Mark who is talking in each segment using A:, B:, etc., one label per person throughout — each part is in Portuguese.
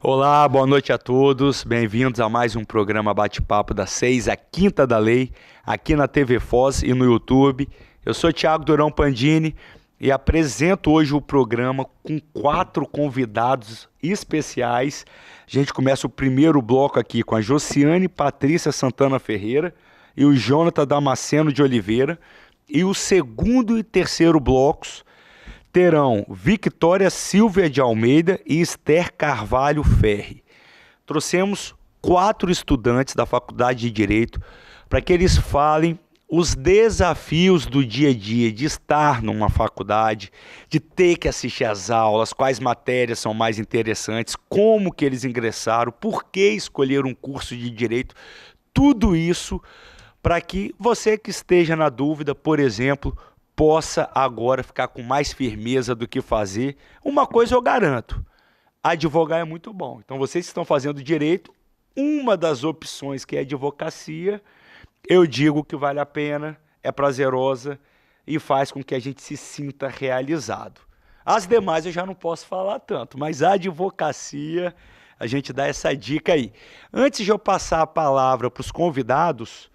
A: Olá, boa noite a todos. Bem-vindos a mais um programa Bate-Papo da 6 à Quinta da Lei, aqui na TV Foz e no YouTube. Eu sou Thiago Durão Pandini e apresento hoje o programa com 4 convidados especiais. A gente começa o primeiro bloco aqui com a Josiane Patrícia Santana Ferreira e o Jonathan Damasceno de Oliveira. E o segundo e terceiro blocos terão Victória Silvia de Almeida e Esther Carvalho Ferri. Trouxemos 4 estudantes da Faculdade de Direito para que eles falem os desafios do dia a dia de estar numa faculdade, de ter que assistir às aulas, quais matérias são mais interessantes, como que eles ingressaram, por que escolher um curso de Direito, tudo isso para que você que esteja na dúvida, por exemplo, possa agora ficar com mais firmeza do que fazer. Uma coisa eu garanto, advogar é muito bom. Então vocês que estão fazendo direito, uma das opções que é advocacia, eu digo que vale a pena, é prazerosa e faz com que a gente se sinta realizado. As demais eu já não posso falar tanto, mas a advocacia, a gente dá essa dica aí. Antes de eu passar a palavra para os convidados,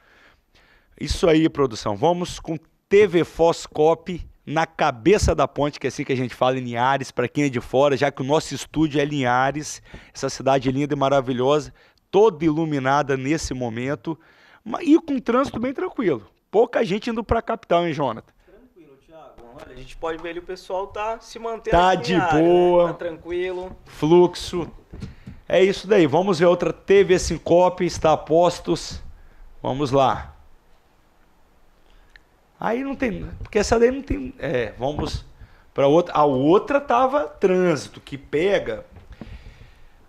A: isso aí, produção, vamos com TV Foz Cop na cabeça da ponte, que é assim que a gente fala em Linhares, para quem é de fora, já que o nosso estúdio é Linhares, essa cidade linda e maravilhosa, toda iluminada nesse momento, e com trânsito bem tranquilo. Pouca gente indo para a capital, hein, Jonathan?
B: Tranquilo, Thiago. Olha, a gente pode ver ali o pessoal tá se mantendo
A: Tá
B: aqui
A: de
B: em área,
A: boa.
B: né? Tá tranquilo.
A: Fluxo. É isso daí. Vamos ver outra TV Sincope, está a postos. Vamos lá. Aí não tem, porque essa daí não tem, vamos para outra. A outra tava trânsito, que pega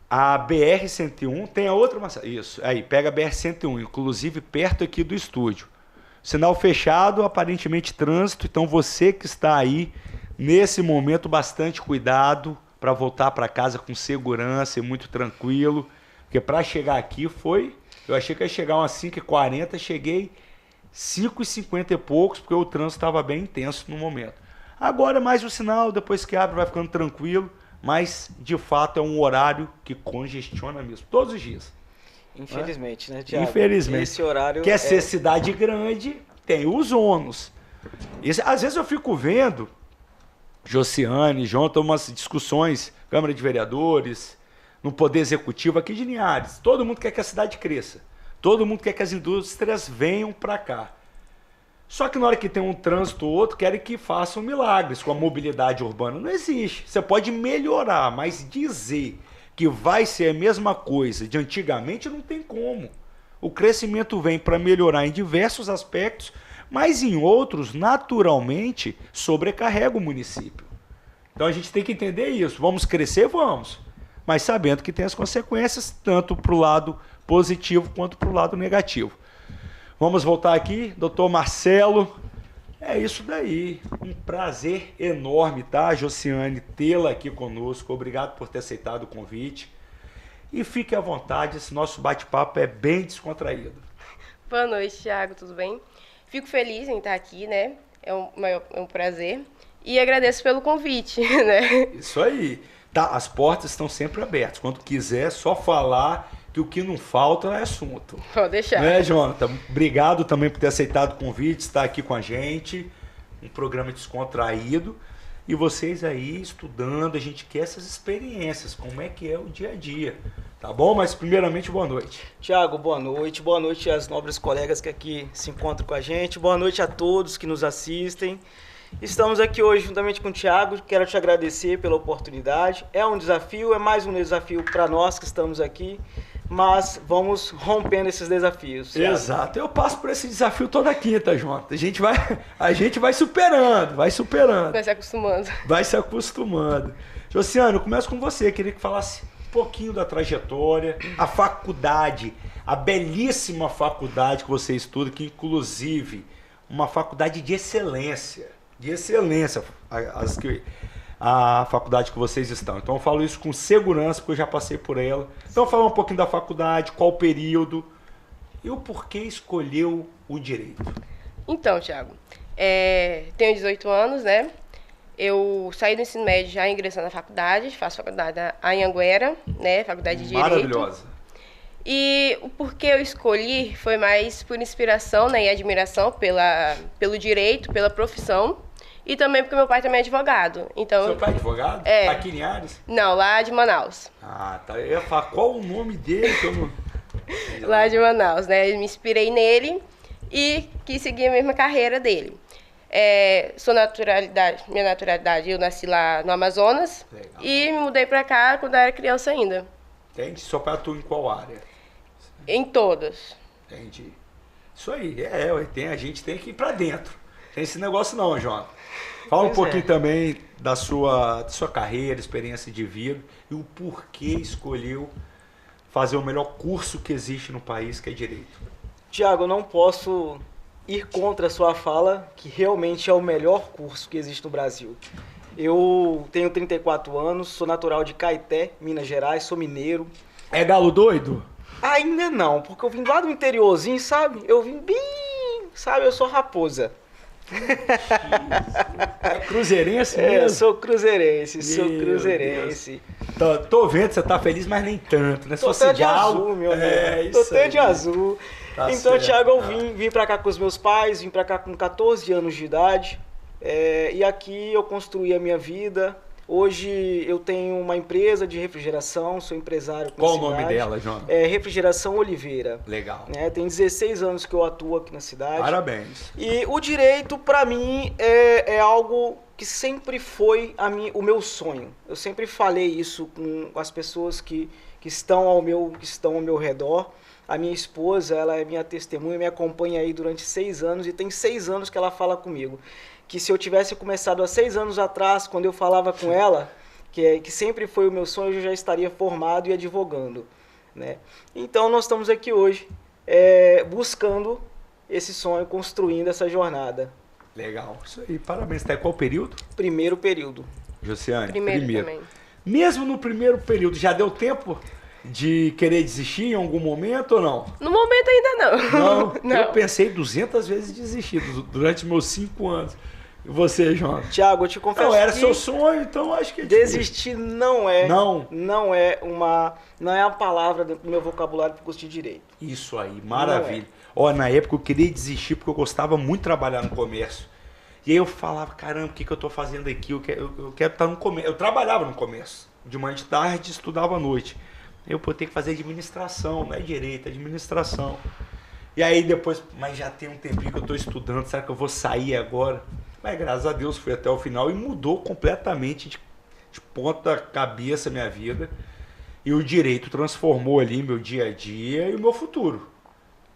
A: a BR-101, tem a outra, isso, aí, pega a BR-101, inclusive perto aqui do estúdio. Sinal fechado, aparentemente trânsito, então você que está aí, nesse momento, bastante cuidado para voltar para casa com segurança e muito tranquilo, porque para chegar aqui eu achei que ia chegar umas 5h40, cheguei 5h50 e poucos, porque o trânsito estava bem intenso no momento. Agora mais o sinal, depois que abre vai ficando tranquilo, mas de fato é um horário que congestiona mesmo, todos os dias.
B: Infelizmente, né, Thiago?
A: Infelizmente.
B: Esse horário
A: Quer ser cidade grande, tem os ônus. Às vezes eu fico vendo, Josiane, João, umas discussões, Câmara de Vereadores, no Poder Executivo aqui de Linhares, todo mundo quer que a cidade cresça. Todo mundo quer que as indústrias venham para cá. Só que na hora que tem um trânsito ou outro, querem que façam milagres com a mobilidade urbana. Não existe. Você pode melhorar, mas dizer que vai ser a mesma coisa de antigamente não tem como. O crescimento vem para melhorar em diversos aspectos, mas em outros, naturalmente, sobrecarrega o município. Então a gente tem que entender isso. Vamos crescer? Vamos. Mas sabendo que tem as consequências, tanto para o lado positivo quanto para o lado negativo. Vamos voltar aqui, doutor Marcelo. É isso daí. Um prazer enorme, tá, Josiane, tê-la aqui conosco. Obrigado por ter aceitado o convite. E fique à vontade, esse nosso bate-papo é bem descontraído.
C: Boa noite, Thiago, tudo bem? Fico feliz em estar aqui, né? É um prazer. E agradeço pelo convite, né?
A: Isso aí. Tá, as portas estão sempre abertas. Quando quiser, é só falar que o que não falta é assunto.
C: Pode deixar.
A: Né, Jonathan? Obrigado também por ter aceitado o convite, estar aqui com a gente. Um programa descontraído. E vocês aí estudando, a gente quer essas experiências, como é que é o dia a dia. Tá bom? Mas primeiramente, boa noite.
B: Thiago, boa noite. Boa noite às nobres colegas que aqui se encontram com a gente. Boa noite a todos que nos assistem. Estamos aqui hoje juntamente com o Thiago, quero te agradecer pela oportunidade. É um desafio, é mais um desafio para nós que estamos aqui, mas vamos rompendo esses desafios. Thiago.
A: Exato, eu passo por esse desafio toda quinta, Jonathan. A gente vai superando, vai superando.
C: Vai se acostumando.
A: Vai se acostumando. Josiane, eu começo com você, queria que falasse um pouquinho da trajetória, a faculdade, a belíssima faculdade que você estuda, que inclusive uma faculdade de excelência, a faculdade que vocês estão. Então eu falo isso com segurança, porque eu já passei por ela. Então fala um pouquinho da faculdade, qual o período e o porquê escolheu o direito.
C: Então, Thiago, tenho 18 anos, né? Eu saí do ensino médio já ingressando na faculdade, faço faculdade na Anhanguera, né, faculdade de Direito.
A: Maravilhosa.
C: E o porquê eu escolhi foi mais por inspiração, né, e admiração pelo direito, pela profissão, e também porque meu pai também é advogado. Então,
A: Seu pai é advogado?
C: É.
A: Aqui em Ares?
C: Não, lá de Manaus.
A: Ah, tá. Eu ia falar, qual o nome dele? Que eu não...
C: Lá de Manaus, né? Eu me inspirei nele e quis seguir a mesma carreira dele. Minha naturalidade, eu nasci lá no Amazonas.
A: Legal.
C: E me mudei pra cá quando eu era criança ainda.
A: Entendi. Seu pai atua em qual área?
C: Em todas.
A: Entendi. Isso aí, a gente tem que ir pra dentro. Tem esse negócio não, João. Fala um
B: Pois
A: pouquinho também da sua carreira, experiência de vida e o porquê escolheu fazer o melhor curso que existe no país, que é Direito.
B: Tiago, eu não posso ir contra a sua fala, que realmente é o melhor curso que existe no Brasil. Eu tenho 34 anos, sou natural de Caeté, Minas Gerais, sou mineiro.
A: É galo doido?
B: Ainda não, porque eu vim lá do interiorzinho, sabe? Eu vim bem, sabe? Eu sou raposa.
A: É cruzeirense
B: É,
A: mesmo?
B: sou cruzeirense, sou
A: Meu
B: cruzeirense.
A: Tô vendo que você tá feliz, mas nem tanto, né? Se
B: Tô
A: fosse
B: até de
A: galo,
B: azul, meu amigo.
A: isso
B: Tô até
A: aí.
B: de azul.
A: Tá
B: Então,
A: certo,
B: Thiago, eu
A: cara.
B: vim pra cá com os meus pais, vim pra cá com 14 anos de idade. E aqui eu construí a minha vida. Hoje eu tenho uma empresa de refrigeração, sou empresário aqui
A: Qual
B: na
A: o nome
B: cidade.
A: dela, João?
B: Refrigeração Oliveira.
A: Legal.
B: Tem 16 anos que eu atuo aqui na cidade.
A: Parabéns.
B: E o direito, pra mim, é algo que sempre foi o meu sonho. Eu sempre falei isso com as pessoas que estão ao meu redor. A minha esposa, ela é minha testemunha, me acompanha aí durante 6 anos e tem 6 anos que ela fala comigo. Que se eu tivesse começado há 6 anos atrás, quando eu falava com ela, que sempre foi o meu sonho, eu já estaria formado e advogando, né? Então nós estamos aqui hoje buscando esse sonho, construindo essa jornada.
A: Legal. Isso aí, parabéns. Tá em qual período?
B: Primeiro período.
A: Josiane?
C: Primeiro também.
A: Mesmo no primeiro período, já deu tempo de querer desistir em algum momento ou não?
C: No momento ainda não.
A: Não,
C: Não.
A: eu pensei 200 vezes em desistir durante meus 5 anos. E você, João?
B: Tiago, eu te confesso
A: Não, era
B: que
A: seu sonho, então acho que é difícil.
B: desistir não é a palavra dentro do meu vocabulário para o curso de Direito.
A: Isso aí, maravilha. Ó, na época eu queria desistir porque eu gostava muito de trabalhar no comércio. E aí eu falava, caramba, o que eu tô fazendo aqui? Eu quero estar no comércio. Eu trabalhava no comércio, de manhã de tarde, estudava à noite. Eu ter que fazer administração, não é direito, é administração. E aí depois, mas já tem um tempinho que eu estou estudando, será que eu vou sair agora? Mas graças a Deus fui até o final e mudou completamente de ponta cabeça a minha vida. E o direito transformou ali meu dia a dia e o meu futuro,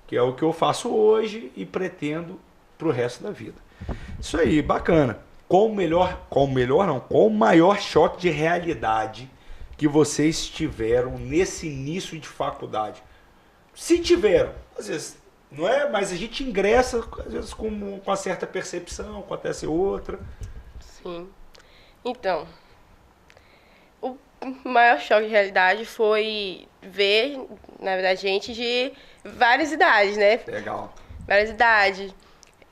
A: que é o que eu faço hoje e pretendo para o resto da vida. Isso aí, bacana. Qual o maior choque de realidade que vocês tiveram nesse início de faculdade? Se tiveram, às vezes não é, mas a gente ingressa às vezes com uma certa percepção, acontece outra.
C: Sim. Então, o maior choque de realidade foi ver, na verdade, gente de várias idades, né?
A: Legal.
C: Várias idades.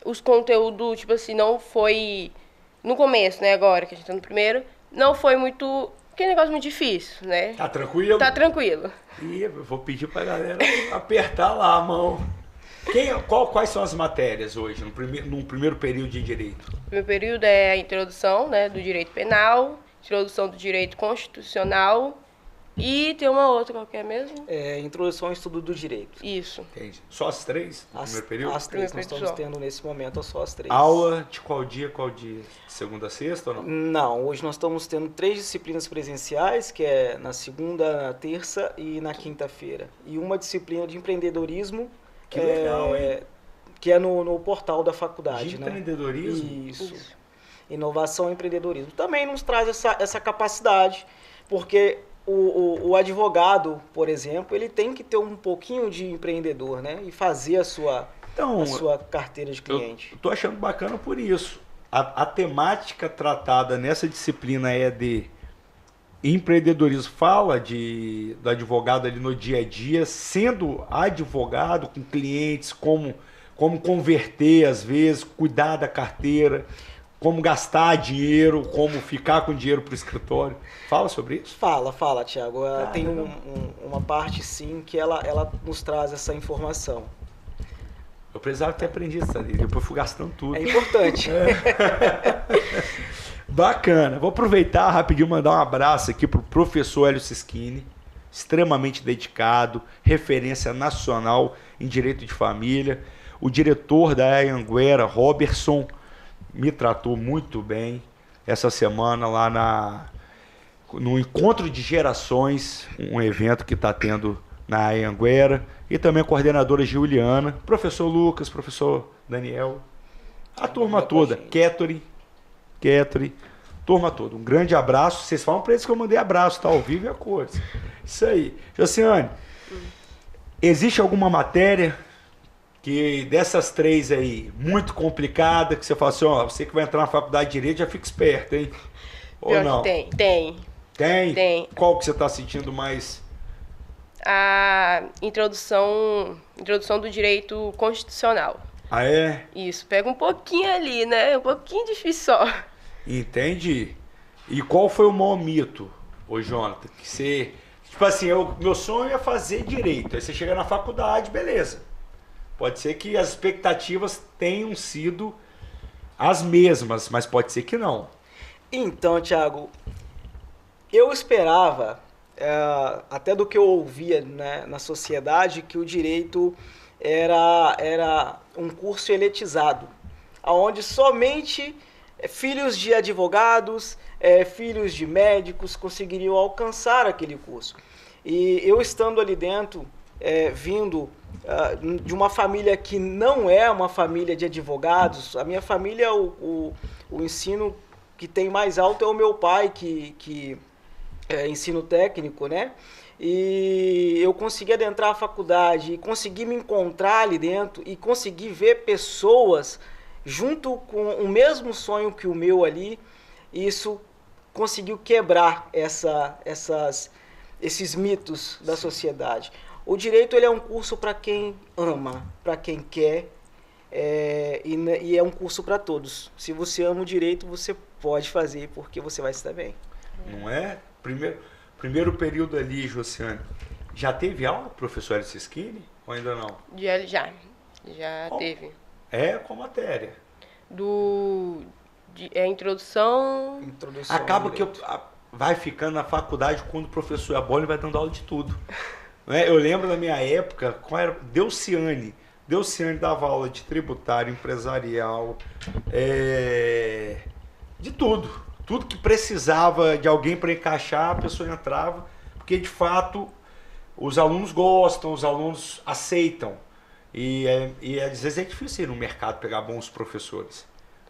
C: Os conteúdos, tipo assim, não foi... No começo, né, agora que a gente tá no primeiro, não foi muito... Que negócio muito difícil, né?
A: Tá tranquilo?
C: Tá tranquilo.
A: E eu vou pedir pra galera apertar lá a mão. Quais são as matérias hoje, no primeiro período de Direito?
C: O primeiro período é a introdução, né, do direito penal, introdução do direito constitucional e tem uma outra qualquer mesmo?
B: Introdução ao estudo do direito.
C: Isso.
A: Entendi. Só as 3 no primeiro período?
B: As 3 nós
C: Primeiro
B: estamos
C: só.
B: tendo nesse momento, só as 3.
A: Aula de qual dia? De segunda a sexta ou não?
B: Não, hoje nós estamos tendo 3 disciplinas presenciais, que é na segunda, na terça e na quinta-feira. E uma disciplina de empreendedorismo,
A: Que legal, hein?
B: que é no portal da faculdade.
A: De
B: né?
A: empreendedorismo?
B: Isso. Inovação e empreendedorismo. Também nos traz essa capacidade, porque o advogado, por exemplo, ele tem que ter um pouquinho de empreendedor, né? E fazer a sua carteira de cliente.
A: Eu tô achando bacana por isso. A temática tratada nessa disciplina é de empreendedorismo, fala do advogado ali no dia a dia, sendo advogado com clientes, como converter às vezes, cuidar da carteira. como gastar dinheiro, como ficar com dinheiro para o escritório. Fala sobre isso?
B: Fala, Thiago. Tem uma parte, sim, que ela nos traz essa informação.
A: Eu precisava ter aprendido isso ali, depois fui gastando tudo.
B: É importante.
A: Bacana. Vou aproveitar rapidinho e mandar um abraço aqui pro professor Hélio Sischini, extremamente dedicado, referência nacional em direito de família. O diretor da Anhanguera, Robertson, me tratou muito bem essa semana lá no Encontro de Gerações, um evento que está tendo na Anhanguera, e também a coordenadora Juliana, professor Lucas, professor Daniel, a turma toda, Ketri, turma toda. Um grande abraço. Vocês falam para eles que eu mandei abraço, tá ao vivo e a cores. Isso aí. Josiane, existe alguma matéria que dessas 3 aí, muito complicada, que você fala assim, ó, você que vai entrar na faculdade de Direito, já fica esperto, hein? Ou
C: Pior
A: não?
C: que tem.
A: Tem? Qual que você está sentindo mais?
C: A introdução do direito constitucional.
A: Ah, é?
C: Isso, pega um pouquinho ali, né? Um pouquinho difícil só.
A: Entendi. E qual foi o maior mito, ô Jonathan? Que você... Tipo assim, meu sonho é fazer direito. Aí você chega na faculdade, beleza. Pode ser que as expectativas tenham sido as mesmas, mas pode ser que não.
B: Então, Thiago, eu esperava, até do que eu ouvia, né, na sociedade, que o direito era um curso elitizado, onde somente filhos de advogados, filhos de médicos conseguiriam alcançar aquele curso. E eu estando ali dentro, vindo de uma família que não é uma família de advogados, a minha família, o ensino que tem mais alto é o meu pai, que é ensino técnico, né? E eu consegui adentrar a faculdade e consegui me encontrar ali dentro e consegui ver pessoas junto com o mesmo sonho que o meu ali. E isso conseguiu quebrar esses mitos da sociedade. O direito ele é um curso para quem ama, para quem quer, e é um curso para todos. Se você ama o direito, você pode fazer, porque você vai se dar bem.
A: Não é? Primeiro período ali, Josiane, já teve aula, professor Hélio Sischini, ou ainda não?
C: Já teve.
A: Qual matéria?
C: Introdução...
A: Acaba que vai ficando na faculdade, quando o professor é bom, ele vai dando aula de tudo. Eu lembro da minha época, qual era? Delciane dava aula de tributário, empresarial, de tudo. Tudo que precisava de alguém para encaixar, a pessoa entrava, porque de fato os alunos gostam, os alunos aceitam. E às vezes é difícil ir no mercado pegar bons professores,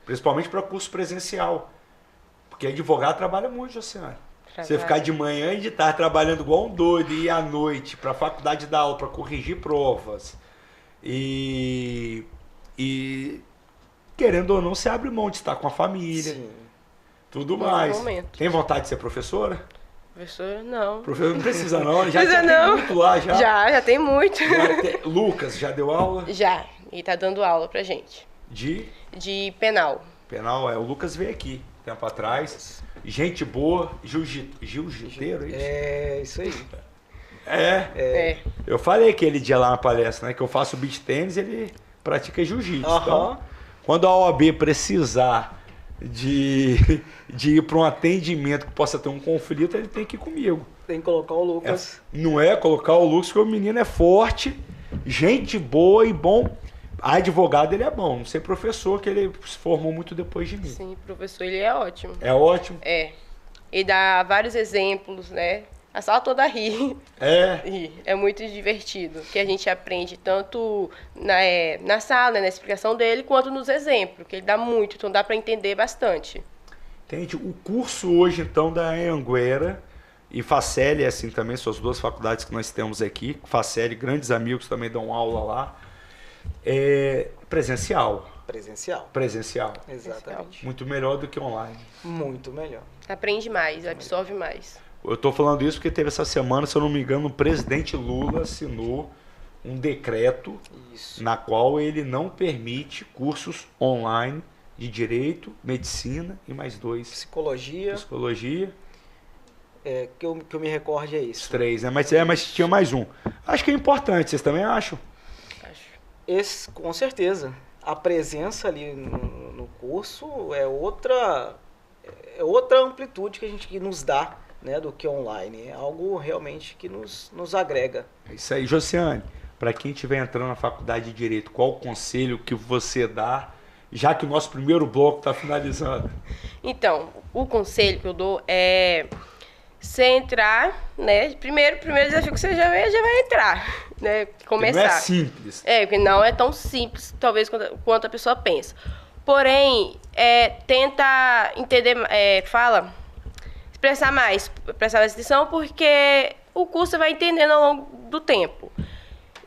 A: principalmente para curso presencial, porque advogado trabalha muito, Josiane. Você ficar de manhã e de tarde trabalhando igual um doido e ir à noite para a faculdade dar aula, para corrigir provas. E querendo ou não, você abre mão de estar com a família.
B: Sim.
A: Tudo mais.
C: Momento.
A: Tem vontade de ser professora?
C: Professora, não.
A: Professora não precisa não,
C: já
A: tem muito lá já.
C: Já tem muito.
A: Lucas, já deu aula?
C: Já, e tá dando aula pra gente.
A: De
C: penal.
A: Penal, o Lucas veio aqui, tempo atrás. Gente boa, jiu-jiteiro, é isso?
B: É, isso aí.
A: Eu falei aquele dia lá na palestra, né, que eu faço beach tênis, ele pratica jiu-jitsu. Então, quando a OAB precisar de ir para um atendimento que possa ter um conflito, ele tem que ir comigo.
B: Tem que colocar o Lucas.
A: Não é colocar o Lucas, porque o menino é forte, gente boa e bom. Advogado ele é bom, não sei professor, que ele se formou muito depois de mim.
C: Sim, professor, ele é ótimo.
A: É ótimo?
C: Ele dá vários exemplos, né? A sala toda ri. É muito divertido, que a gente aprende tanto na sala, né, na explicação dele, quanto nos exemplos, que ele dá muito, então dá para entender bastante.
A: Entende? O curso hoje, então, da Anhanguera e Faceli, assim, também, são as duas faculdades que nós temos aqui. Faceli, grandes amigos também dão aula lá. Presencial.
B: Exatamente.
A: Muito melhor do que online.
B: Muito melhor.
C: Aprende mais, absorve mais.
A: Eu estou falando isso porque teve essa semana, se eu não me engano, o presidente Lula assinou um decreto na qual ele não permite cursos online de Direito, Medicina e mais 2.
B: Psicologia. Que eu me recorde é isso.
A: 3, né? Mas tinha mais um. Acho que é importante, vocês também acham?
B: Esse, com certeza. A presença ali no curso é outra amplitude que nos dá, né, do que online. É algo realmente que nos agrega.
A: É isso aí. Josiane, para quem estiver entrando na faculdade de Direito, qual o conselho que você dá, já que o nosso primeiro bloco está finalizando?
C: Então, o conselho que eu dou é você entrar, né? Primeiro desafio que você já vai entrar, né? Começar.
A: Não é simples.
C: Porque não é tão simples, talvez, quanto a pessoa pensa. Porém, tenta entender, prestar mais atenção, porque o curso você vai entendendo ao longo do tempo.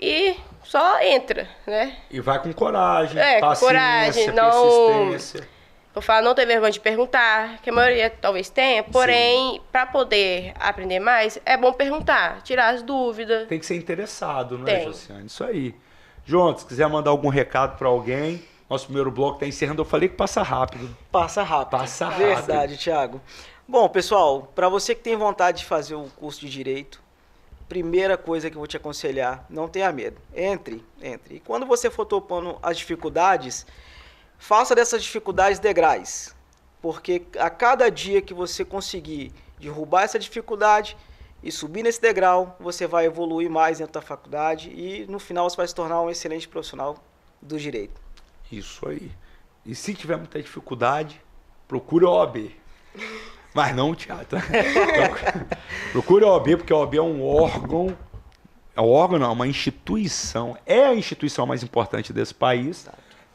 C: E só entra, né?
A: E vai com coragem,
C: paciência, persistência. Eu falo, não ter vergonha de perguntar, que a maioria talvez tenha, porém, para poder aprender mais, é bom perguntar, tirar as dúvidas.
A: Tem que ser interessado, não é, Josiane? Isso aí. João, se quiser mandar algum recado para alguém, nosso primeiro bloco está encerrando, eu falei que passa rápido.
B: Passa rápido. Verdade, Thiago. Bom, pessoal, para você que tem vontade de fazer o curso de Direito, primeira coisa que eu vou te aconselhar, não tenha medo. Entre. E quando você for topando as dificuldades, faça dessas dificuldades degraus, porque a cada dia que você conseguir derrubar essa dificuldade e subir nesse degrau, você vai evoluir mais dentro da faculdade e no final você vai se tornar um excelente profissional do direito.
A: Isso aí. E se tiver muita dificuldade, procure a OAB. Mas não o teatro. Procure a OAB, porque a OAB é um órgão. É um órgão, não, é uma instituição. É a instituição mais importante desse país.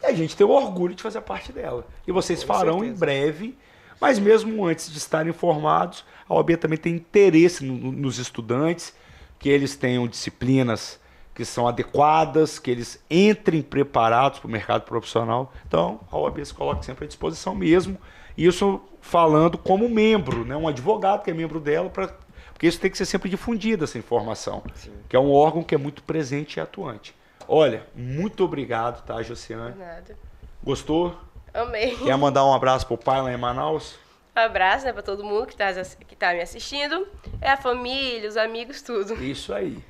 A: E a gente tem o orgulho de fazer parte dela. E vocês farão em breve, mas mesmo antes de estarem formados, a OAB também tem interesse nos estudantes, que eles tenham disciplinas que são adequadas, que eles entrem preparados para o mercado profissional. Então, a OAB se coloca sempre à disposição mesmo. Isso falando como membro, né? Um advogado que é membro dela, porque isso tem que ser sempre difundido, essa informação. Sim. Que é um órgão que é muito presente e atuante. Olha, muito obrigado, tá, Josiane?
C: Nada.
A: Gostou?
C: Amei.
A: Quer mandar um abraço pro pai lá em Manaus?
C: Um abraço, né, para todo mundo que tá me assistindo. É a família, os amigos, tudo.
A: Isso aí.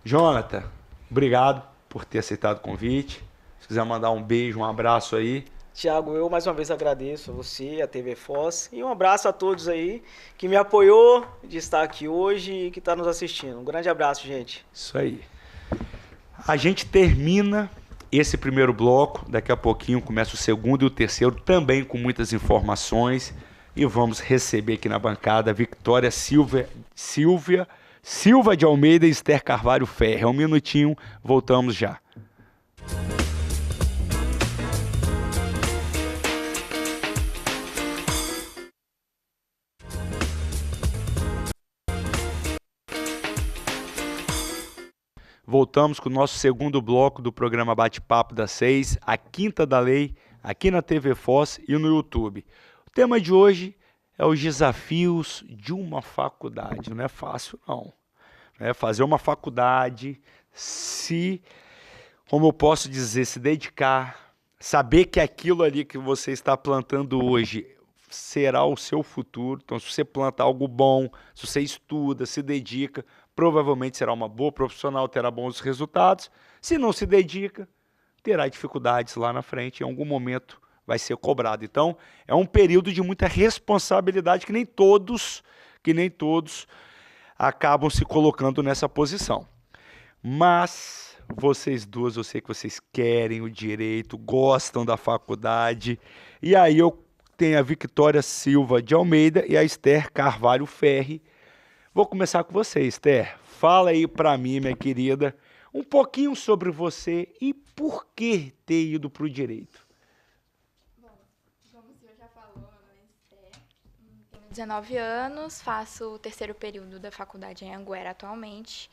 A: Jonathan, obrigado por ter aceitado o convite. Se quiser mandar um beijo, um abraço aí.
B: Thiago, eu mais uma vez agradeço a você, a TV Foz, e um abraço a todos aí que me apoiou de estar aqui hoje e que está nos assistindo. Um grande abraço, gente.
A: Isso aí. A gente termina esse primeiro bloco, daqui a pouquinho começa o segundo e o terceiro, também com muitas informações, e vamos receber aqui na bancada a Victoria Silva de Almeida e Esther Carvalho Ferre. Um minutinho, voltamos já. Voltamos com o nosso segundo bloco do programa Bate-Papo das 6, a Quinta da Lei, aqui na TV Foz e no YouTube. O tema de hoje é os desafios de uma faculdade. Não é fácil, não. É fazer uma faculdade, como eu posso dizer, se dedicar, saber que aquilo ali que você está plantando hoje será o seu futuro. Então, se você planta algo bom, se você estuda, se dedica, provavelmente será uma boa profissional, terá bons resultados. Se não se dedica, terá dificuldades lá na frente, em algum momento vai ser cobrado. Então, é um período de muita responsabilidade que nem todos acabam se colocando nessa posição. Mas vocês duas, eu sei que vocês querem o direito, gostam da faculdade, e aí eu tenho a Victoria Silva de Almeida e a Esther Carvalho Ferre. Vou começar com você, Esther. Fala aí para mim, minha querida, um pouquinho sobre você e por que ter ido para o direito.
D: Bom, como o senhor já falou, meu nome é Esther, tenho 19 anos, faço o terceiro período da faculdade em Anguera atualmente.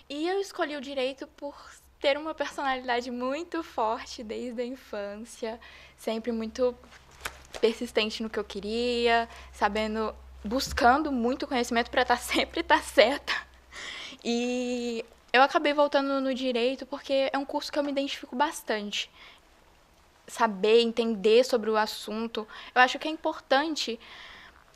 D: E eu escolhi o direito por ter uma personalidade muito forte desde a infância, sempre muito persistente no que eu queria, buscando muito conhecimento para sempre estar certa. E eu acabei voltando no direito porque é um curso que eu me identifico bastante. saber, entender sobre o assunto. Eu acho que é importante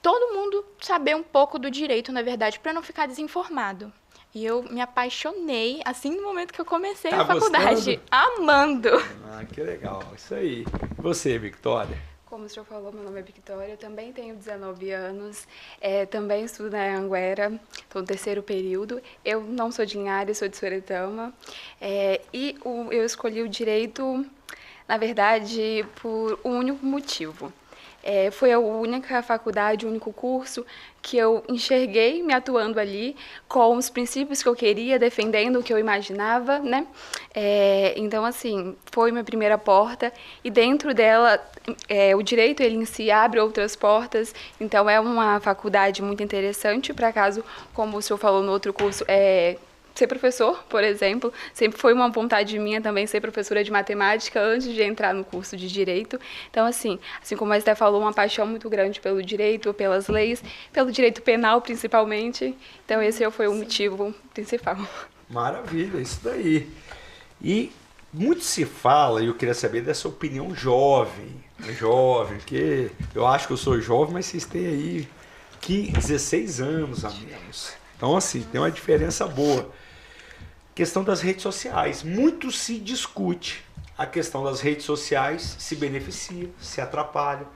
D: todo mundo saber um pouco do direito, na verdade, para não ficar desinformado. E eu me apaixonei, assim, no momento que eu comecei a faculdade.
A: Gostando?
D: Amando!
A: Ah, que legal. Isso aí. E você, Victória?
E: Como o senhor falou, meu nome é Victória, eu também tenho 19 anos, também estudo na Anguera, estou no terceiro período. Eu não sou de Linhares, sou de Soretama, eu escolhi o direito, na verdade, por um único motivo. Foi a única faculdade, o único curso que eu enxerguei me atuando ali com os princípios que eu queria, defendendo o que eu imaginava, né? Então, assim, foi minha primeira porta e dentro dela o direito ele em si abre outras portas, então é uma faculdade muito interessante para caso, como o senhor falou no outro curso, ser professor, por exemplo, sempre foi uma vontade minha também ser professora de matemática antes de entrar no curso de Direito. Então, assim como a Esté falou, uma paixão muito grande pelo direito, pelas leis, pelo direito penal, principalmente. Então, esse foi o motivo principal.
A: Maravilha, isso daí. E muito se fala, e eu queria saber dessa opinião jovem, que eu acho que eu sou jovem, mas vocês têm aí 16 anos a menos. Então, assim, tem uma diferença boa. Questão das redes sociais. Muito se discute a questão das redes sociais, se beneficia, se atrapalha,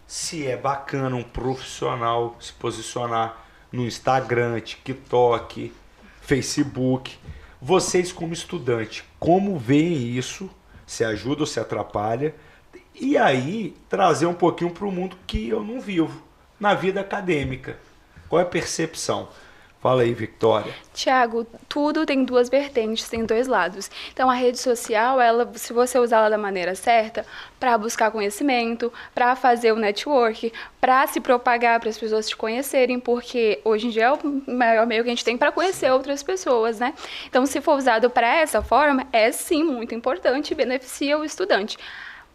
A: se é bacana um profissional se posicionar no Instagram, TikTok, Facebook. Vocês, como estudante, como veem isso? Se ajuda ou se atrapalha? E aí, trazer um pouquinho para o mundo que eu não vivo, na vida acadêmica. Qual é a percepção? Fala aí, Victória.
E: Tiago, tudo tem duas vertentes, tem dois lados. Então, a rede social, ela, se você usar ela da maneira certa, para buscar conhecimento, para fazer o network, para se propagar, para as pessoas te conhecerem, porque hoje em dia é o maior meio que a gente tem para conhecer outras pessoas, né? Então, se for usado para essa forma, é sim muito importante e beneficia o estudante.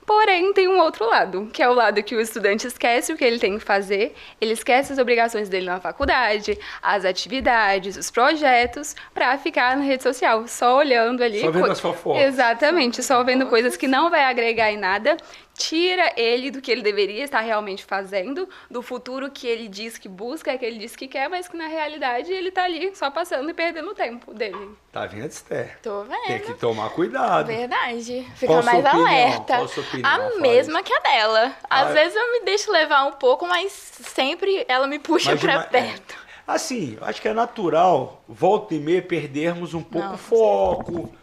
E: Porém, tem um outro lado, que é o lado que o estudante esquece o que ele tem que fazer, ele esquece as obrigações dele na faculdade, as atividades, os projetos, para ficar na rede social, só olhando ali.
A: Só vendo a sua foto.
E: Exatamente, só vendo coisas que não vai agregar em nada, tira ele do que ele deveria estar realmente fazendo, do futuro que ele diz que busca, que ele diz que quer, mas que na realidade ele tá ali só passando e perdendo o tempo dele.
A: Tá vendo, Esther?
D: Tô vendo.
A: Tem que tomar cuidado.
D: Verdade.
A: Qual
D: Fica mais
A: opinião?
D: alerta.
A: Qual sua opinião?
D: A
A: Fala
D: mesma
A: isso.
D: que a dela. Às vezes eu me deixo levar um pouco, mas sempre ela me puxa pra perto.
A: Assim, acho que é natural, volta e meia, perdermos um pouco o foco,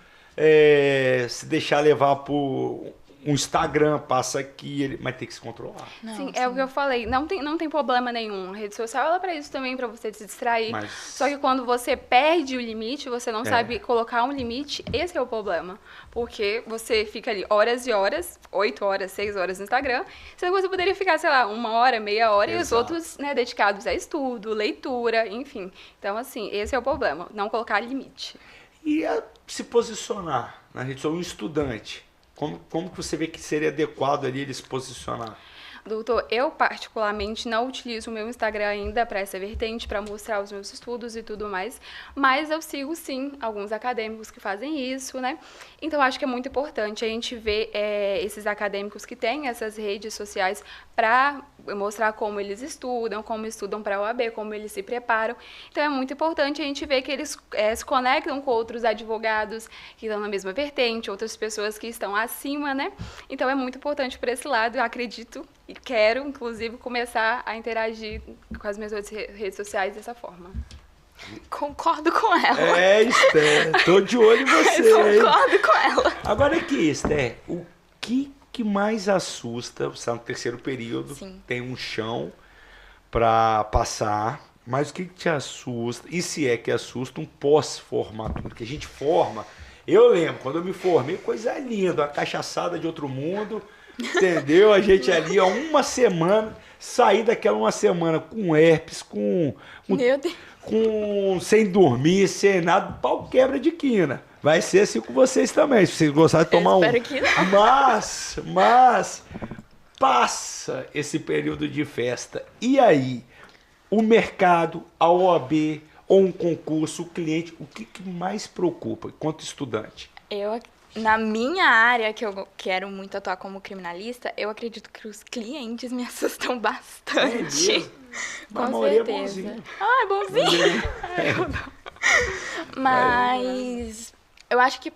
A: se deixar levar por um Instagram, passa aqui, mas tem que se controlar.
E: Sim, é o que eu falei, não tem problema nenhum. A rede social, ela é pra isso também, pra você se distrair.
A: Mas...
E: Só que quando você perde o limite, você não sabe colocar um limite, esse é o problema. Porque você fica ali horas e horas, 8 horas, 6 horas no Instagram, sendo que você poderia ficar, sei lá, 1 hora, meia hora,
A: Exato.
E: e os outros, né, dedicados a estudo, leitura, enfim. Então, assim, esse é o problema, não colocar limite.
A: E se posicionar na rede social, um estudante? Como que você vê que seria adequado ali ele se posicionar?
E: Doutor, eu particularmente não utilizo o meu Instagram ainda para essa vertente, para mostrar os meus estudos e tudo mais, mas eu sigo sim alguns acadêmicos que fazem isso, né? Então acho que é muito importante a gente ver esses acadêmicos que têm essas redes sociais para mostrar como eles estudam para a OAB, como eles se preparam. Então é muito importante a gente ver que eles se conectam com outros advogados que estão na mesma vertente, outras pessoas que estão acima, né? Então é muito importante por esse lado, eu acredito e quero, inclusive, começar a interagir com as minhas outras redes sociais dessa forma.
D: Concordo com ela.
A: Esther, tô de olho em você.
D: Concordo com ela.
A: Agora aqui, Esther, o que mais assusta? Você está no terceiro período,
D: Sim.
A: Tem um chão para passar, mas o que te assusta? E se é que assusta um pós-formatura? Porque a gente forma. Eu lembro, quando eu me formei, coisa linda, uma cachaçada de outro mundo, entendeu? A gente ali, há uma semana, saí daquela uma semana com herpes,
D: Meu Deus.
A: sem dormir, sem nada, pau quebra de quina. Vai ser assim com vocês também, se vocês gostarem de tomar um.
D: Espero que não.
A: Mas passa esse período de festa. E aí, o mercado, a OAB ou um concurso, o cliente, o que mais preocupa enquanto estudante?
D: Eu Na minha área, que eu quero muito atuar como criminalista, eu acredito que os clientes me assustam bastante. Com certeza. É bonzinho. Ah, é bonzinho. Mas eu acho que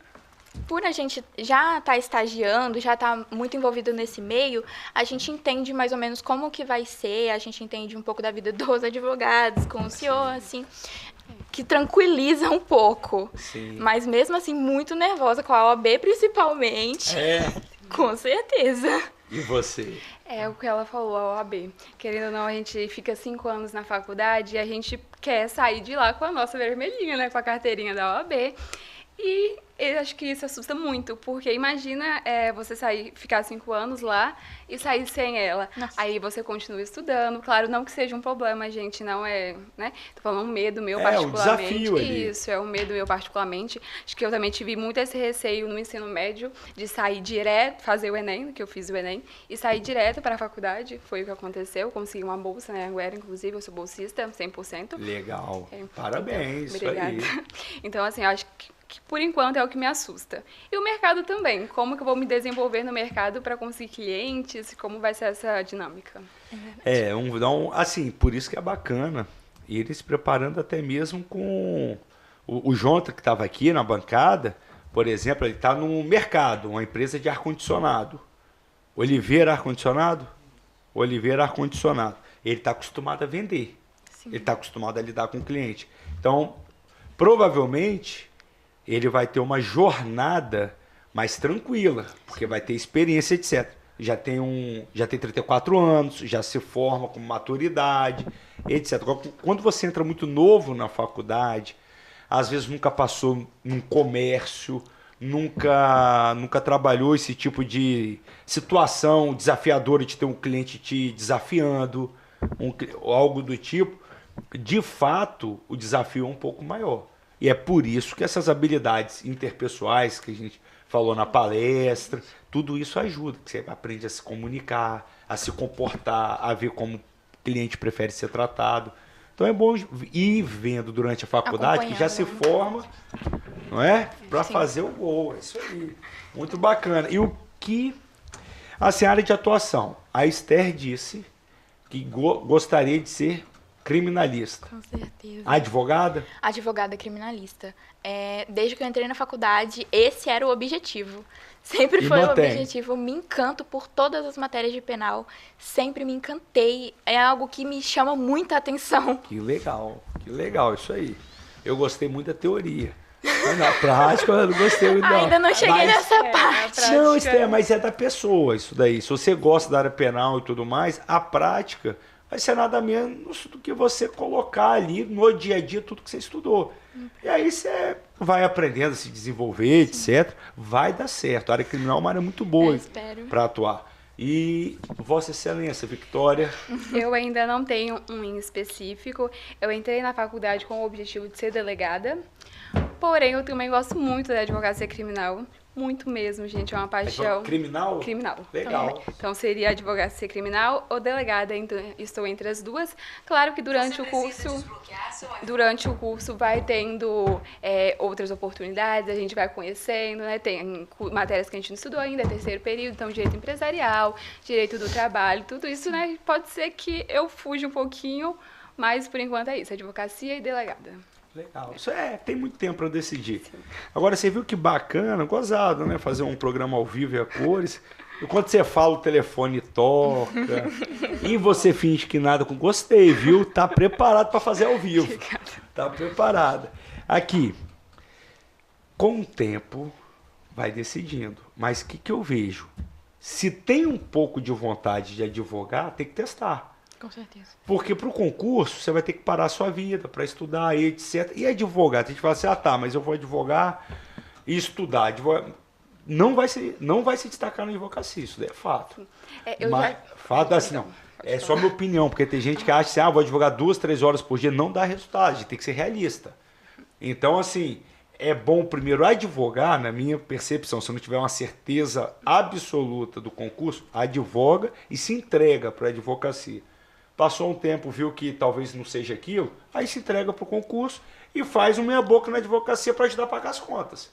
D: por a gente já estar estagiando, já estar muito envolvido nesse meio, a gente entende mais ou menos como que vai ser, a gente entende um pouco da vida dos advogados, com o senhor, assim, que tranquiliza um pouco. Sim. Mas mesmo assim, muito nervosa com a OAB, principalmente. Com certeza.
A: E você?
E: É o que ela falou, a OAB. Querendo ou não, a gente fica 5 anos na faculdade e a gente quer sair de lá com a nossa vermelhinha, né? Com a carteirinha da OAB. E eu acho que isso assusta muito, porque imagina você ficar 5 anos lá e sair sem ela. Nossa. Aí você continua estudando. Claro, não que seja um problema, gente, não é, né? Tô falando um medo meu particularmente.
A: Um desafio ali.
E: Isso, é um medo meu particularmente. Acho que eu também tive muito esse receio no ensino médio de sair direto, fazer o Enem, que eu fiz o Enem, e sair direto para a faculdade. Foi o que aconteceu. Consegui uma bolsa, né? Agora, inclusive, eu sou bolsista, 100%.
A: Legal. Parabéns,
E: então, obrigada.
A: Isso aí.
E: Então, assim, eu acho que por enquanto é o que me assusta. E o mercado também. Como que eu vou me desenvolver no mercado para conseguir clientes? Como vai ser essa dinâmica?
A: Assim, por isso que é bacana ir se preparando até mesmo com o Jonathan, que estava aqui na bancada, por exemplo, ele está no mercado, uma empresa de ar-condicionado. Oliveira Ar-Condicionado? Oliveira Ar-Condicionado. Ele está acostumado a vender. Sim. Ele está acostumado a lidar com o cliente. Então, provavelmente, ele vai ter uma jornada mais tranquila, porque vai ter experiência, etc. Já tem 34 anos, já se forma com maturidade, etc. Quando você entra muito novo na faculdade, às vezes nunca passou num comércio, nunca trabalhou esse tipo de situação desafiadora de ter um cliente te desafiando, algo do tipo, de fato, o desafio é um pouco maior. E é por isso que essas habilidades interpessoais que a gente falou na palestra, tudo isso ajuda. Você aprende a se comunicar, a se comportar, a ver como o cliente prefere ser tratado. Então é bom ir vendo durante a faculdade, que já se forma, não é? Para fazer o gol. É isso aí. Muito bacana. E o que... Assim, a área de atuação. A Esther disse que gostaria de ser criminalista.
D: Com certeza.
A: Advogada?
D: Advogada criminalista. Desde que eu entrei na faculdade, esse era o objetivo. Sempre foi o objetivo. Eu me encanto por todas as matérias de penal. Sempre me encantei. É algo que me chama muita atenção.
A: Que legal isso aí. Eu gostei muito da teoria. Mas na prática eu não gostei muito, não.
D: Ainda não cheguei nessa parte.
A: Não, Esther, mas é da pessoa isso daí. Se você gosta da área penal e tudo mais, a prática vai ser nada menos do que você colocar ali no dia a dia tudo que você estudou. E aí você vai aprendendo a se desenvolver, etc. Vai dar certo. A área criminal é uma área muito boa para atuar. E Vossa Excelência, Victória?
E: Eu ainda não tenho um em específico. Eu entrei na faculdade com o objetivo de ser delegada. Porém, eu também gosto muito da advocacia criminal. Muito mesmo, gente, é uma paixão.
A: Criminal?
E: Criminal.
A: Legal.
E: Então seria advocacia criminal ou delegada, então, estou entre as duas. Claro que durante o curso vai tendo outras oportunidades, a gente vai conhecendo, né? Tem matérias que a gente não estudou ainda, é terceiro período, então direito empresarial, direito do trabalho, tudo isso, né? Pode ser que eu fuja um pouquinho, mas por enquanto é isso, advocacia e delegada.
A: Legal. Isso tem muito tempo para decidir. Sim. Agora, você viu que bacana, gozado, né? Fazer um programa ao vivo e a cores. Enquanto você fala, o telefone toca. E você finge que nada. Gostei, viu? Tá preparado para fazer ao vivo. Obrigada. Tá preparada. Aqui, com o tempo, vai decidindo. Mas o que eu vejo? Se tem um pouco de vontade de advogar, tem que testar.
D: Com certeza.
A: Porque para o concurso, você vai ter que parar a sua vida para estudar, etc. E advogar, a gente fala assim, mas eu vou advogar e estudar. Não vai se destacar na advocacia, isso é fato. Fato assim, não. É só minha opinião, porque tem gente que acha assim, vou advogar 2, 3 horas por dia, não dá resultado, a gente tem que ser realista. Então, assim, é bom primeiro advogar, na minha percepção, se não tiver uma certeza absoluta do concurso, advoga e se entrega para a advocacia. Passou um tempo, viu que talvez não seja aquilo, aí se entrega para o concurso e faz uma meia boca na advocacia para ajudar a pagar as contas.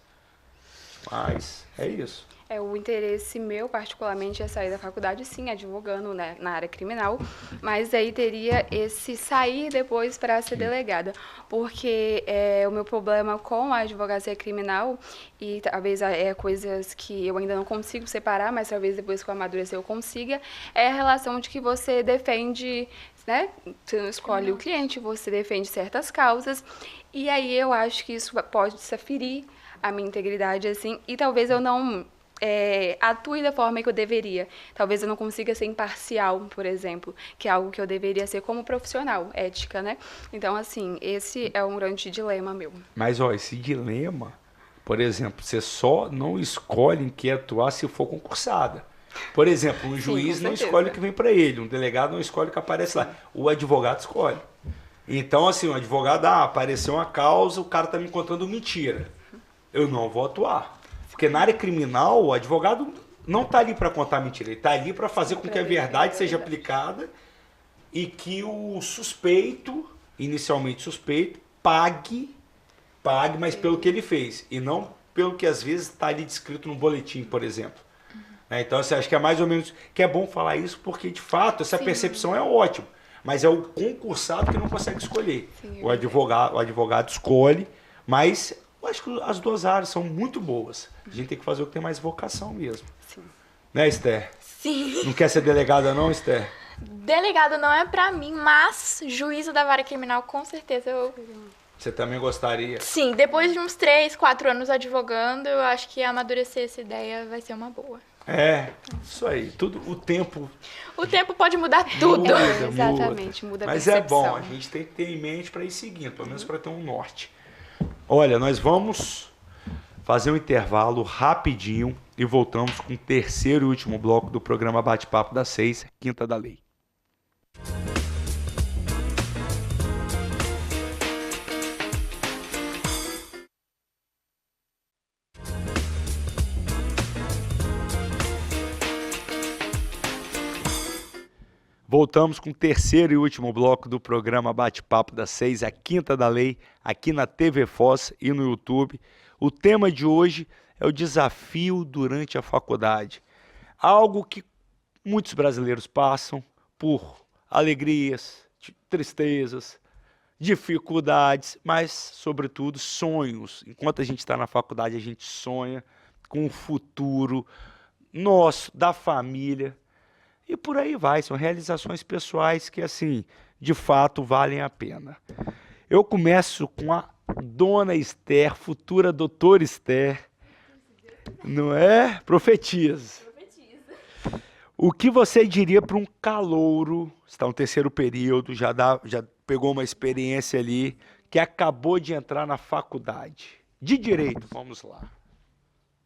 A: Mas é isso.
E: O interesse meu, particularmente, é sair da faculdade, sim, advogando, né, na área criminal, mas aí teria esse sair depois para ser delegada, porque o meu problema com a advocacia criminal, e talvez coisas que eu ainda não consigo separar, mas talvez depois que eu amadurecer eu consiga, é a relação de que você defende, né, você não escolhe o cliente, você defende certas causas, e aí eu acho que isso pode ferir a minha integridade, assim, e talvez eu não atue da forma que eu deveria. Talvez eu não consiga ser imparcial, por exemplo, que é algo que eu deveria ser como profissional, ética, né? Então, assim, esse é um grande dilema meu.
A: Mas, ó, esse dilema, por exemplo, você só não escolhe em que atuar se for concursada. Por exemplo, um juiz não escolhe o que vem para ele, um delegado não escolhe o que aparece lá, o advogado escolhe. Então, assim, o advogado, apareceu uma causa, o cara tá me encontrando mentira. Eu não vou atuar. Porque na área criminal, o advogado não está ali para contar mentira, ele está ali para fazer com que a verdade seja aplicada e que o suspeito, inicialmente suspeito, pague, mas pelo que ele fez e não pelo que às vezes está ali descrito no boletim, por exemplo. Então, você acha que é mais ou menos, que é bom falar isso porque, de fato, essa percepção é ótima, mas é o concursado que não consegue escolher. O advogado escolhe, mas... Eu acho que as duas áreas são muito boas. A gente tem que fazer o que tem mais vocação mesmo.
D: Sim.
A: Né, Esther?
D: Sim.
A: Não quer ser delegada não, Esther?
D: Delegado não é pra mim, mas juízo da vara criminal, com certeza eu...
A: Você também gostaria?
D: Sim, depois de uns 3, 4 anos advogando, eu acho que amadurecer essa ideia vai ser uma boa.
A: Isso aí. Tudo, o tempo...
D: O tempo pode mudar tudo.
E: Exatamente, muda a
A: Mas
E: percepção.
A: é bom, a gente tem que ter em mente para ir seguindo, pelo menos para ter um norte. Olha, nós vamos fazer um intervalo rapidinho e voltamos com o terceiro e último bloco do programa Bate-Papo das 6, Quinta da Lei. Voltamos com o terceiro e último bloco do programa Bate-Papo das 6, a Quinta da Lei, aqui na TV Foz e no YouTube. O tema de hoje é o desafio durante a faculdade. Algo que muitos brasileiros passam por alegrias, tristezas, dificuldades, mas, sobretudo, sonhos. Enquanto a gente está na faculdade, a gente sonha com o futuro nosso, da família. E por aí vai, são realizações pessoais que, assim, de fato valem a pena. Eu começo com a dona Esther, futura doutora Esther, não é? Profetiza. O que você diria para um calouro, está no terceiro período, já pegou uma experiência ali, que acabou de entrar na faculdade de Direito, vamos lá.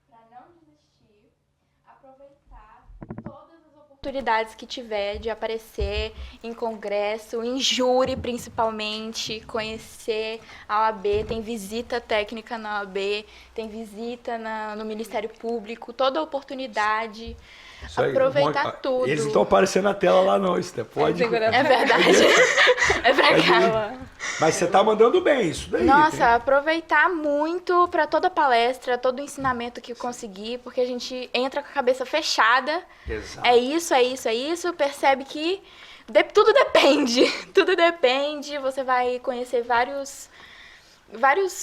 D: Para não desistir, aproveitar oportunidades que tiver de aparecer em congresso, em júri principalmente, conhecer a OAB, tem visita técnica na OAB, tem visita no Ministério Público, toda oportunidade, aproveitar tudo.
A: Eles não estão aparecendo na tela lá não, Esther, pode...
D: É verdade, é pra cá.
A: Mas você tá mandando bem isso daí.
D: Nossa, aproveitar muito para toda palestra, todo o ensinamento que eu conseguir, porque a gente entra com a cabeça fechada.
A: Exato.
D: É isso, percebe que tudo depende, você vai conhecer vários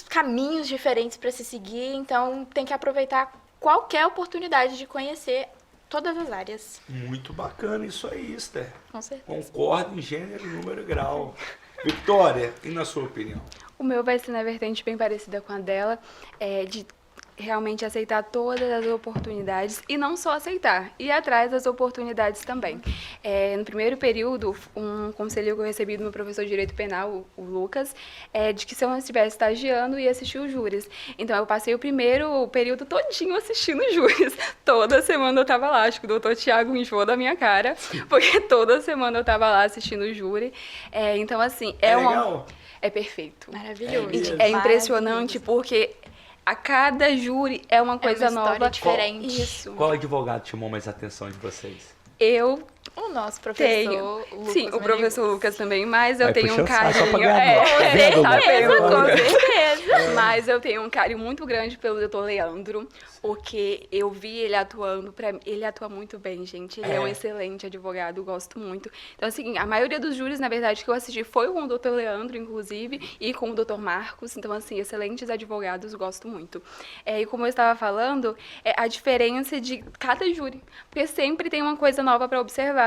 D: caminhos diferentes para se seguir, então tem que aproveitar qualquer oportunidade de conhecer todas as áreas.
A: Muito bacana isso aí, Esther.
D: Com certeza.
A: Concordo em gênero, número e grau. Victória, e na sua opinião?
E: O meu vai ser na vertente bem parecida com a dela, de realmente aceitar todas as oportunidades e não só aceitar, ir atrás das oportunidades também. No primeiro período, um conselho que eu recebi do meu professor de Direito Penal, o Lucas, de que se eu não estivesse estagiando, ia assistir os júris. Então, eu passei o primeiro período todinho assistindo os júris. Toda semana eu estava lá, acho que o doutor Tiago enjoou da minha cara, porque toda semana eu estava lá assistindo o júri. Então, assim,
A: legal.
E: É perfeito.
D: Maravilhoso.
E: É impressionante, porque a cada júri é uma coisa
D: uma
E: nova.
D: Diferente.
E: Isso.
A: Qual advogado chamou mais a atenção de vocês?
E: Eu
D: O nosso professor Lucas.
E: Sim, o professor Lucas também, mas eu tenho um carinho.
D: Com certeza.
E: Mas eu tenho um carinho muito grande pelo doutor Leandro, porque eu vi ele atuando, ele atua muito bem, gente. Ele é um excelente advogado, eu gosto muito. Então, assim, a maioria dos júris, na verdade, que eu assisti foi com o doutor Leandro, inclusive, e com o doutor Marcos. Então, assim, excelentes advogados, gosto muito. E como eu estava falando, a diferença de cada júri, porque sempre tem uma coisa nova para observar.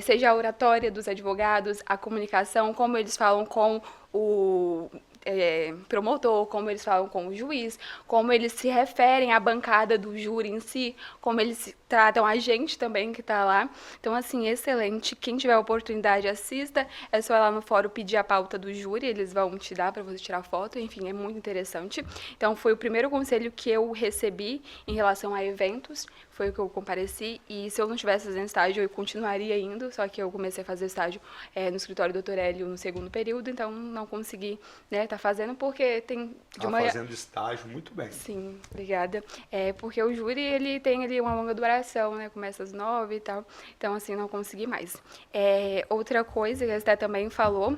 E: Seja a oratória dos advogados, a comunicação, como eles falam com o promotor, como eles falam com o juiz, como eles se referem à bancada do júri em si, como eles tratam a gente também que está lá. Então, assim, excelente. Quem tiver a oportunidade, assista. É só ir lá no fórum pedir a pauta do júri, eles vão te dar para você tirar foto. Enfim, é muito interessante. Então, foi o primeiro conselho que eu recebi em relação a eventos, foi o que eu compareci. E se eu não estivesse fazendo estágio, eu continuaria indo, só que eu comecei a fazer estágio no escritório do Dr. Hélio no segundo período, então não consegui tá fazendo, porque tem...
A: fazendo estágio, muito bem.
E: Sim, obrigada. Porque o júri, ele tem ali uma longa duração, né? Começa às 9 e tal. Então, assim, não consegui mais. Outra coisa que a Esté também falou,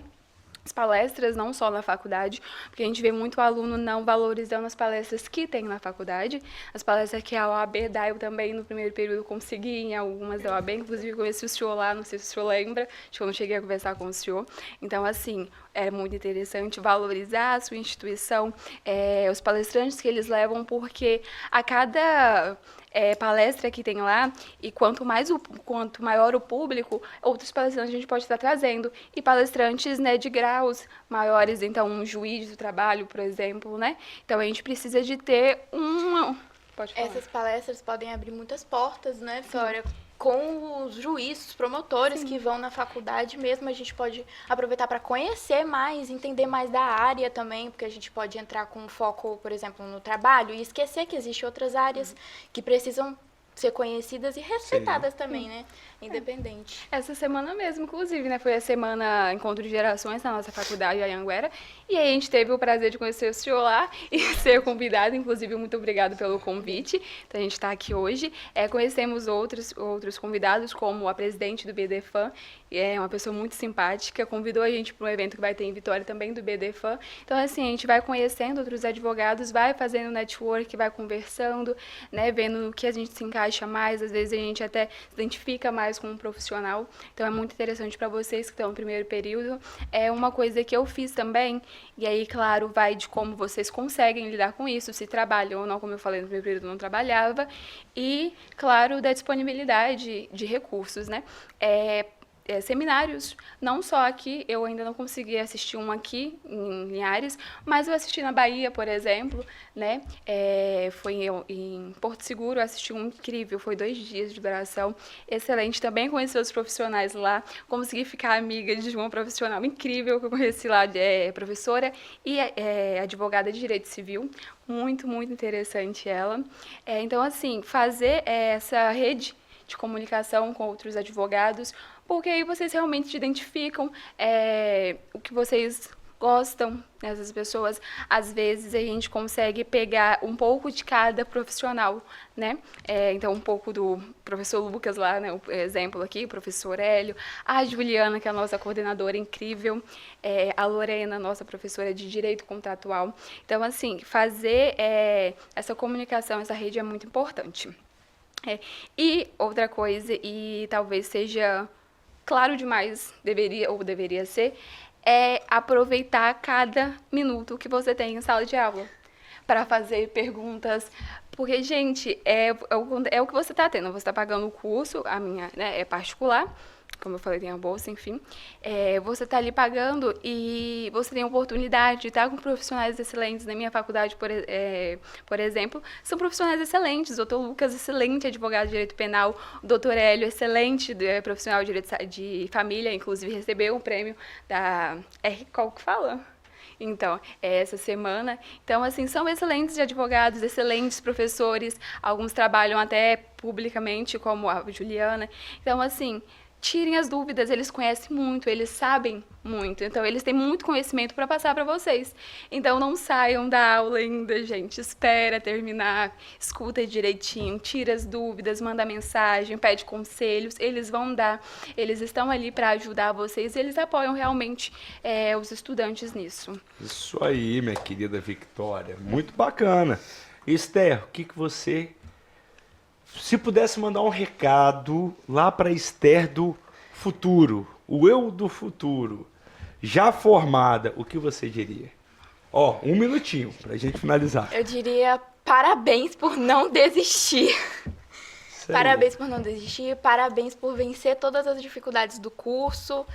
E: as palestras, não só na faculdade, porque a gente vê muito aluno não valorizando as palestras que tem na faculdade. As palestras que a OAB dá, eu também no primeiro período consegui, em algumas da OAB, inclusive conheci o senhor lá, não sei se o senhor lembra, acho que eu não cheguei a conversar com o senhor. Então, assim, é muito interessante valorizar a sua instituição, os palestrantes que eles levam, porque a cada palestra que tem lá, e quanto maior o público, outros palestrantes a gente pode estar trazendo, e palestrantes, né, de graus maiores, então um juiz do trabalho, por exemplo, né? Então a gente precisa de ter Pode falar.
D: Essas palestras podem abrir muitas portas, né, Flora? Com os juízes, os promotores que vão na faculdade mesmo, a gente pode aproveitar para conhecer mais, entender mais da área também, porque a gente pode entrar com foco, por exemplo, no trabalho e esquecer que existem outras áreas que precisam ser conhecidas e respeitadas também, né? Independente.
E: Essa semana mesmo, inclusive, né? Foi a semana Encontro de Gerações na nossa faculdade, a Anhanguera. E aí a gente teve o prazer de conhecer o senhor lá e ser convidado. Inclusive, muito obrigado pelo convite. Então, a gente está aqui hoje. Conhecemos outros convidados, como a presidente do BDFAM, uma pessoa muito simpática. Convidou a gente para um evento que vai ter em Vitória também, do BDFAM. Então, assim, a gente vai conhecendo outros advogados, vai fazendo network, vai conversando, né? Vendo no que a gente se encaixa mais. Às vezes, a gente até se identifica mais com um profissional. Então, é muito interessante para vocês que estão no primeiro período. É uma coisa que eu fiz também, e aí, claro, vai de como vocês conseguem lidar com isso, se trabalham ou não, como eu falei, no primeiro período não trabalhava, e, claro, da disponibilidade de recursos, né? Seminários, não só aqui, eu ainda não consegui assistir um aqui em Linhares, mas eu assisti na Bahia, por exemplo, né? Foi em Porto Seguro, eu assisti um incrível, foi 2 dias de duração, excelente, também conheci os profissionais lá, consegui ficar amiga de uma profissional incrível que eu conheci lá, professora e advogada de Direito Civil, muito, muito interessante ela. Então, assim, fazer essa rede de comunicação com outros advogados, porque aí vocês realmente se identificam, o que vocês gostam dessas pessoas. Às vezes a gente consegue pegar um pouco de cada profissional, né? Então, um pouco do professor Lucas lá, né? O exemplo aqui, o professor Hélio, a Juliana, que é a nossa coordenadora incrível, a Lorena, nossa professora de Direito Contratual. Então, assim, fazer essa comunicação, essa rede é muito importante. E outra coisa, e talvez seja claro demais, deveria ser, aproveitar cada minuto que você tem em sala de aula para fazer perguntas, porque, gente, é o que você está tendo, você está pagando o curso, a minha, né, é particular, como eu falei, tem a bolsa, enfim, você está ali pagando e você tem a oportunidade de estar com profissionais excelentes. Na minha faculdade, por exemplo, são profissionais excelentes. O doutor Lucas, excelente advogado de direito penal. O doutor Hélio, excelente profissional de direito de família, inclusive recebeu um prêmio da qual que fala? Então, essa semana. Então, assim, são excelentes advogados, excelentes professores. Alguns trabalham até publicamente, como a Juliana. Então, assim, tirem as dúvidas, eles conhecem muito, eles sabem muito, então eles têm muito conhecimento para passar para vocês. Então não saiam da aula ainda, gente, espera terminar, escuta direitinho, tira as dúvidas, manda mensagem, pede conselhos, eles vão dar, eles estão ali para ajudar vocês e eles apoiam realmente os estudantes nisso.
A: Isso aí, minha querida Victória, muito bacana. Esther, o que você... Se pudesse mandar um recado lá para Esther do futuro, o eu do futuro, já formada, o que você diria? Ó, 1 minutinho pra gente finalizar.
D: Eu diria parabéns por não desistir. Parabéns por não desistir, parabéns por vencer todas as dificuldades do curso,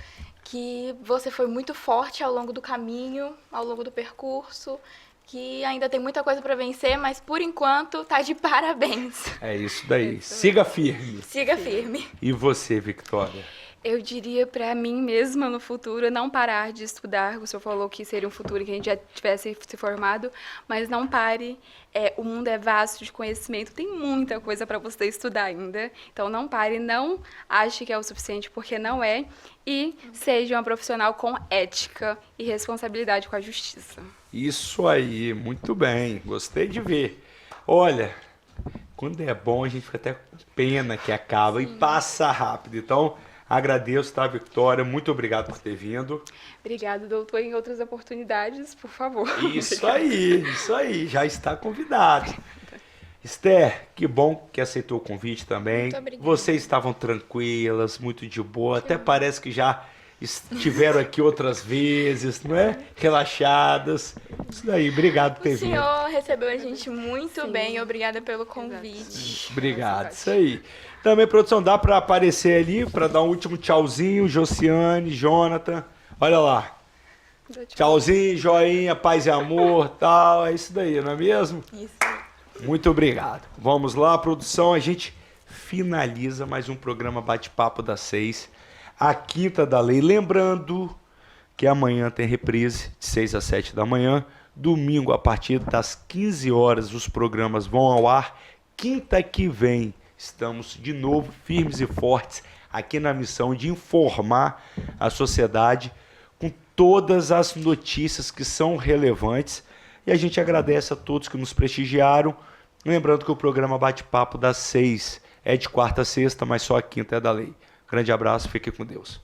D: que você foi muito forte ao longo do caminho, ao longo do percurso, que ainda tem muita coisa para vencer, mas por enquanto tá de parabéns.
A: É isso daí. Siga firme.
D: Siga firme.
A: E você, Victória?
E: Eu diria para mim mesma no futuro não parar de estudar. O senhor falou que seria um futuro que a gente já tivesse se formado, mas não pare. O mundo é vasto de conhecimento, tem muita coisa para você estudar ainda. Então não pare, não ache que é o suficiente, porque não é. E seja uma profissional com ética e responsabilidade com a justiça.
A: Isso aí, muito bem. Gostei de ver. Olha, quando é bom a gente fica até com pena que acaba. Sim. E passa rápido. Então... agradeço, tá, Victória? Muito obrigado por ter vindo.
E: Obrigado, doutor. Em outras oportunidades, por favor.
A: Isso aí. Já está convidado. Esther, que bom que aceitou o convite também.
D: Muito obrigada.
A: Vocês estavam tranquilas, muito de boa. Até parece que já estiveram aqui outras vezes, não é? Relaxadas. Isso daí, obrigado por ter vindo.
D: O senhor recebeu a gente muito bem. Obrigada pelo convite.
A: Obrigado, isso aí. Também, produção, dá para aparecer ali, para dar um último tchauzinho, Josiane, Jonathan. Olha lá. Tchauzinho, joinha, paz e amor, tal. É isso daí, não é mesmo?
D: Isso.
A: Muito obrigado. Vamos lá, produção. A gente finaliza mais um programa Bate-Papo das 6, a Quinta da Lei. Lembrando que amanhã tem reprise de 6 às 7 da manhã. Domingo, a partir das 15 horas, os programas vão ao ar. Quinta que vem, estamos de novo firmes e fortes aqui na missão de informar a sociedade com todas as notícias que são relevantes. E a gente agradece a todos que nos prestigiaram. Lembrando que o programa Bate-Papo das 6 é de quarta a sexta, mas só a quinta é da lei. Grande abraço, fique com Deus.